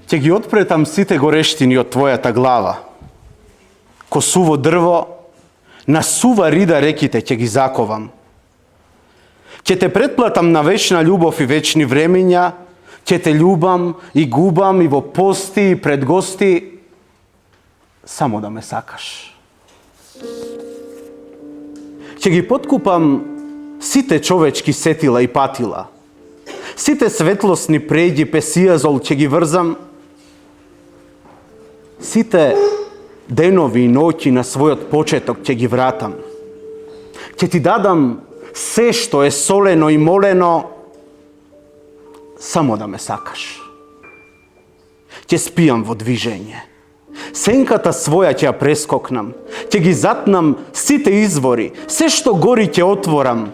Ќе ги отпретам сите горештини од твојата глава. Ко суво дрво, на сува рида реките ќе ги заковам. Ќе те претплатам на вечна љубов и вечни времења, ќе те љубам и губам и во пости и пред гости, само да ме сакаш. Ќе ги подкупам сите човечки сетила и патила. Сите светлосни преѓи песијазол ќе ги врзам. Сите денови и ноќи на својот почеток ќе ги вратам. Ќе ти дадам се што е солено и молено, само да ме сакаш. Ќе спијам во движење. Сенката своја ќе ја прескокнам. Ќе ги затнам сите извори. Се што гори ќе отворам.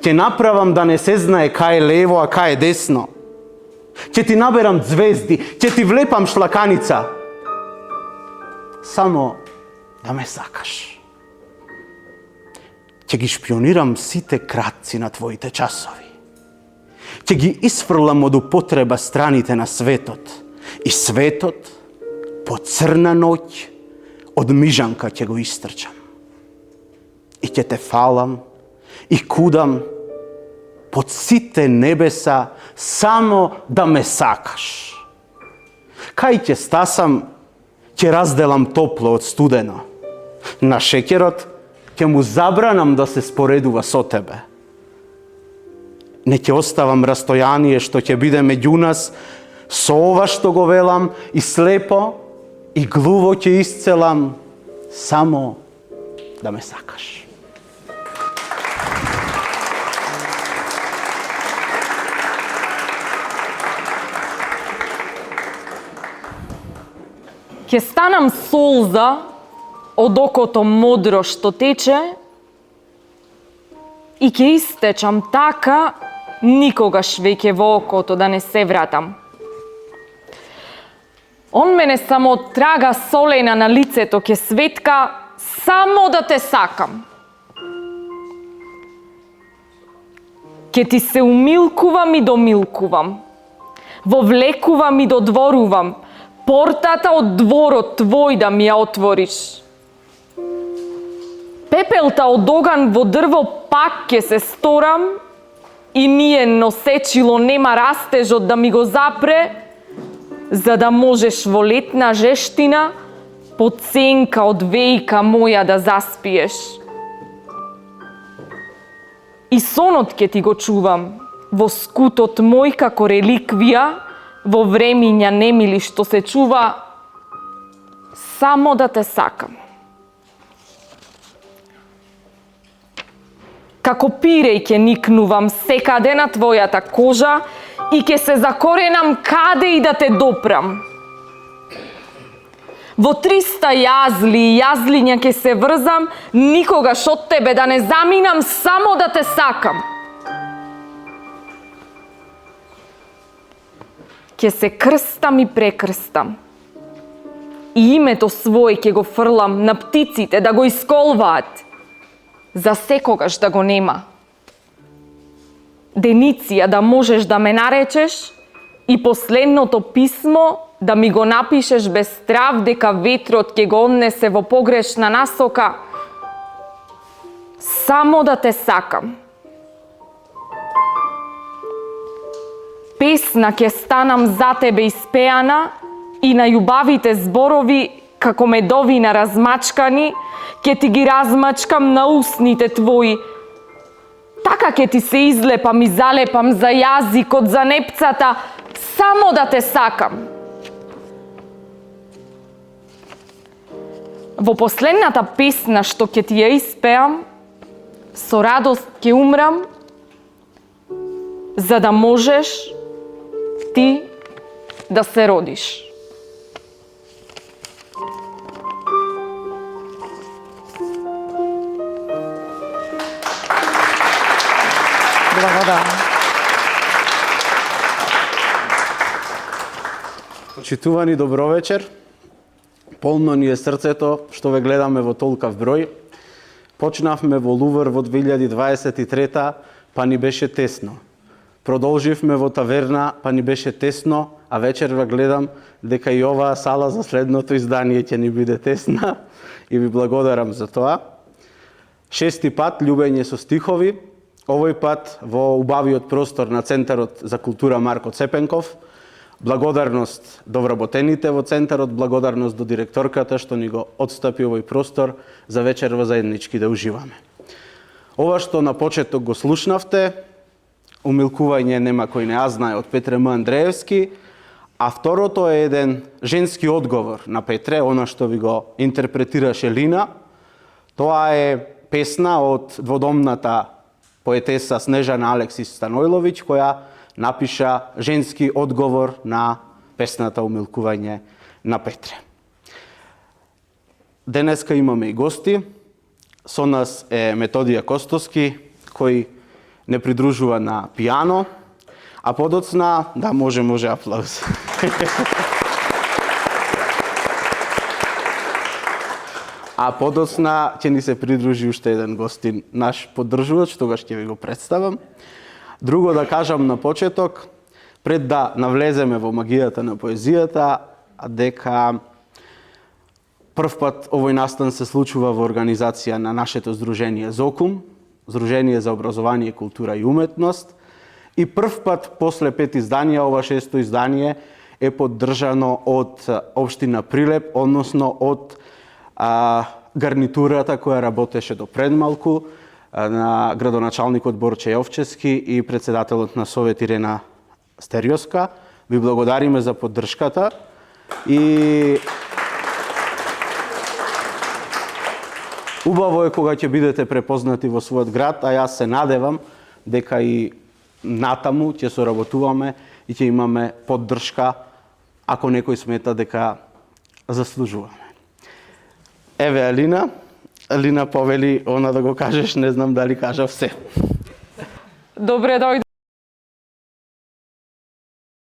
Ќе направам да не се знае кај е лево, а кај е десно. Ќе ти наберам звезди. Ќе ти влепам шлаканица. Само да ме сакаш. Ќе ги шпионирам сите кратци на твоите часови. Ќе ги исфрлам од употреба страните на светот. И светот, по црна ноќ, од мижанка ќе го истрчам. И ќе те фалам, и кудам под сите небеса, само да ме сакаш. Кај ќе стасам, ќе разделам топло од студено. На шеќерот ќе му забранам да се споредува со тебе. Не ќе оставам растојание што ќе биде меѓу нас, со ова што го велам и слепо и глуво ќе исцелам, само да ме сакаш. Ќе станам солза од окото модро што тече и ќе истечам така, никогаш веќе во окото да не се вратам. Он мене само трага солена на лицето ќе светка, само да те сакам. Ќе ти се умилкувам и домилкувам, вовлекувам и додворувам, портата од дворот твој да ми ја отвориш. Пепелта од оган во дрво пак ќе се сторам и ние носечило нема растежот да ми го запре, за да можеш во летна жештина под сенка од вејка моја да заспиеш. И сонот ќе ти го чувам во скутот мој како реликвија, во времиња немили што се чува, само да те сакам. Како пиреј ќе никнувам секаде на твојата кожа и ќе се закоренам каде и да те допрам. Во 300 јазли и јазлиња ќе се врзам, никогаш од тебе да не заминам, само да те сакам. Ќе се крстам и прекрстам. И името свое ќе го фрлам на птиците да го исколваат, за секогаш да го нема. Дениция да можеш да ме наречеш и последното писмо да ми го напишеш без страв дека ветрот ќе го однесе во погрешна насока, само да те сакам. Песна ќе станам за тебе испеана и на љубавите зборови како медовина размачкани, ќе ти ги размачкам на усните твои. Така ќе ти се излепам и залепам за јазикот, за непцата, само да те сакам. Во последната песна што ќе ти ја испеам, со радост ќе умрам, за да можеш ти да се родиш. Благодарам. Почитувани, добро вечер. Полно ни е срцето што ве гледаме во толкав број. Почнавме во Лувр во 2023, па ни беше тесно. продолживме во таверна, па ни беше тесно, а вечерва гледам дека и оваа сала за следното издание ќе ни биде тесна и ви благодарам за тоа. 6 пат љубење со стихови, овој пат во убавиот простор на Центарот за култура Марко Цепенков. Благодарност до вработените во Центарот, благодарност до директорката што ни го отстапи овој простор за вечерва заеднички да уживаме. Ова што на почеток го слушнавте, умилкување нема кој не ја знае од Петре М. Андреевски, а второто е еден женски одговор на Петре, она што ви го интерпретираше Лина. Тоа е песна од дводомната поетеса Снежана Алексис Станојловиќ, која напиша женски одговор на песната Умилкување на Петре. Денеска имаме и гости. Со нас е Методија Костоски, кој не придружува на пијано, а подоцна, да, може аплауз. А подоцна ќе ни се придружи уште еден гостин, наш поддржувач, тогаш ќе ви го представам. Друго да кажам на почеток, пред да навлеземе во магијата на поезијата, дека првпат овој настан се случува во организација на нашето здружение ЗОКУМ, Здружение за образование, култура и уметност, и првпат после 5 изданија, ова 6-то издание е поддржано од општина Прилеп, односно од гарнитурата која работеше до предмалку, на градоначалникот Борче Јовчевски и председателот на Совет Ирена Стериоска. Ви благодариме за поддршката и убаво е кога ќе бидете препознати во својот град, а јас се надевам дека и натаму ќе соработуваме и ќе имаме поддршка ако некој смета дека заслужуваме. Еве Алина повели она да го кажеш, не знам дали кажав се. Добре дојде.